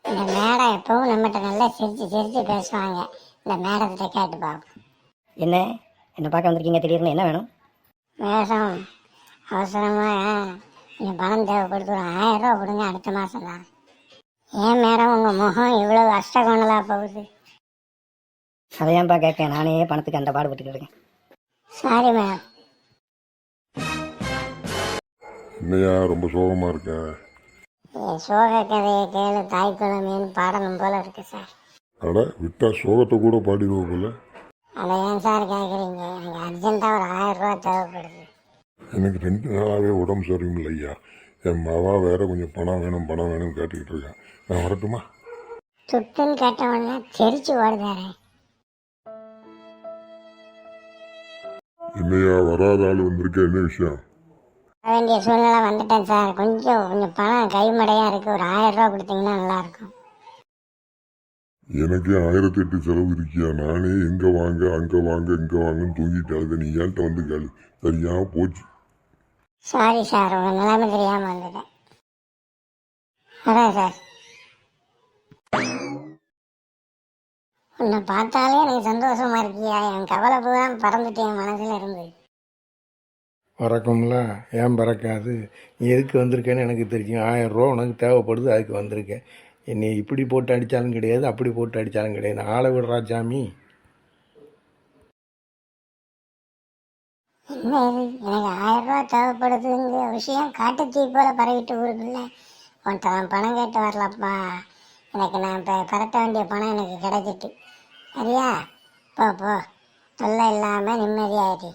இந்த மேடம் எப்பவும் நம்மகிட்ட நல்லா சிரிச்சு சிரிச்சு பேசுவாங்க. இந்த மேடத்திட்ட கேட்டு பார்ப்போம். என்ன என்ன பார்க்க வந்திருக்கீங்க திடீர்னு, என்ன வேணும்? மேடம், அவசரமா கொஞ்சம் பணம் தேவைப்படுது, ஒரு 1000 ரூபா கொடுங்க, அடுத்த மாதம் தான். ஏன் மேடம் உங்கள் முகம் இவ்வளோ அஷ்டகோணலாக போகுது? அதையான்பா கேட்க, நானே பணத்துக்கு அந்த பாடுபட்டுக்கிட்டு இருக்கேன். Sorry madam. என்னையா ரொம்ப சோகமாக இருக்கேன்? சோக கதையை கேளு தாய் குழமைன்னு பாடணும் போல இருக்கு சார். அட விட்டா சோகத்தை கூட பாடிடுவோம் போல. அதை ஏன் சார் கேட்குறீங்க? எனக்கு அர்ஜென்ட்டாக ஒரு 1000 ரூபா தேவைப்படுது. எனக்கு 2 நாளாகவே உடம்பு சரியில்லை ஐயா. என் மாவா வேற கொஞ்சம் பணம் வேணும்னு கேட்டுக்கிட்டு இருக்கேன். நான் வரட்டுமா? துட்டுன்னு கேட்ட உடனே தெரிச்சு ஓடுதாரே. என்னையா வராத ஆள் வந்திருக்க, என்ன விஷயம்? வேண்டிய சூழ்நிலை வந்துட்டேன் சார். கொஞ்சம் பணம் கைமடையாக இருக்குது, ஒரு 1000 ரூபா கொடுத்தீங்கன்னா நல்லாயிருக்கும். எனக்கே 1008 செலவு இருக்கியா? நானே எங்கே வாங்க அங்கே வாங்க இங்கே வாங்கன்னு தூங்கிட்டு அது நீ ஏன்ட்ட வந்து கேளு. சரியா போச்சு. சாரி சார், உங்கள் நிலைமை தெரியாமல் வந்துட்டேன். வரேன் சார். உன்னை பார்த்தாலே எனக்கு சந்தோஷமா இருக்கியா? என் கவலை பூரா பறந்துட்டு என் மனசுல இருந்து. பறக்கும்ல, ஏன் பறக்காது? நீ எதுக்கு வந்திருக்கேன்னு எனக்கு தெரியும். 1000 ரூபா உனக்கு தேவைப்படுது, அதுக்கு வந்திருக்கேன். என்னை இப்படி போட்டு அடித்தாலும் கிடையாது, அப்படி போட்டு அடித்தாலும் கிடையாது. ஆளை விடுறா சாமி. என்ன இது, எனக்கு 1000 ரூபா தேவைப்படுதுங்கிற விஷயம் காட்டுத்தீ போல பரவிட்டு ஊருக்குள்ள. உன்கிட்ட நான் பணம் கேட்டு வரலப்பா. எனக்கு நான் இப்போ பரட்ட வேண்டிய பணம் எனக்கு கிடைச்சிட்டு. சரியா? போ போ, தொல்லை இல்லாமல் நிம்மதியாயிட்டு.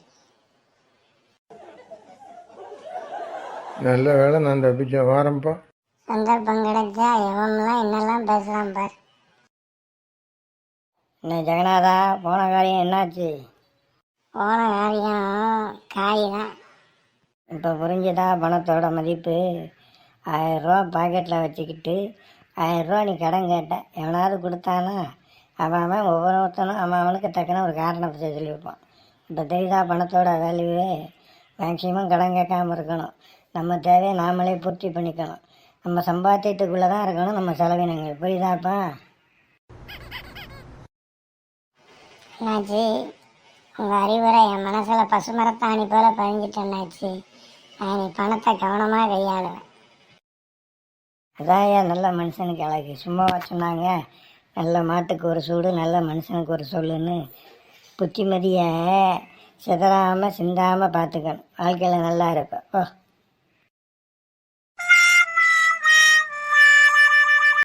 நல்ல வேலை நான் தப்பிச்ச வாரம்ப்பா. சந்தர்ப்பம் கிடைச்சா எவன்லாம் என்னெல்லாம் பேசலாம் பார். என்ன ஜெகநாதா, போன காரியம் என்னாச்சு? போன காரியம் காய் தான். இப்போ புரிஞ்சுதா பணத்தோட மதிப்பு? 1000 ரூபா பாக்கெட்டில் வச்சுக்கிட்டு 1000 ரூபா நீ கடன் கேட்ட, எவனாவது கொடுத்தானா? அவன் ஒவ்வொருத்தனும் அவனுக்கு தக்கன ஒரு காரணத்தை சொல்லியிருப்பான். இப்போ தெரியுதா பணத்தோட வேல்யூவே? மேக்சிமம் கடன் கேட்காமல் இருக்கணும். நம்ம தேவையை நாமளே பூர்த்தி பண்ணிக்கணும். நம்ம சம்பாத்தியத்துக்குள்ளே தான் இருக்கணும் நம்ம செலவினங்கள். புரியுதாப்பா? என்னாச்சு? உங்கள் அறிவுரை என் மனசில் பசுமரத்தாணி போல பதிஞ்சிட்டேன்னாச்சு. நான் நீ பணத்தை கவனமாக கையாளுவேன். அதான் நல்ல மனுஷனுக்கு அழகு. சும்மாவா சொன்னாங்க, நல்ல மாட்டுக்கு ஒரு சூடு நல்ல மனுஷனுக்கு ஒரு சொல்லுன்னு? புத்திமதியை சிதறாமல் சிந்தாமல் பார்த்துக்கணும். வாழ்க்கையில் நல்லா இருப்பேன். ஓ.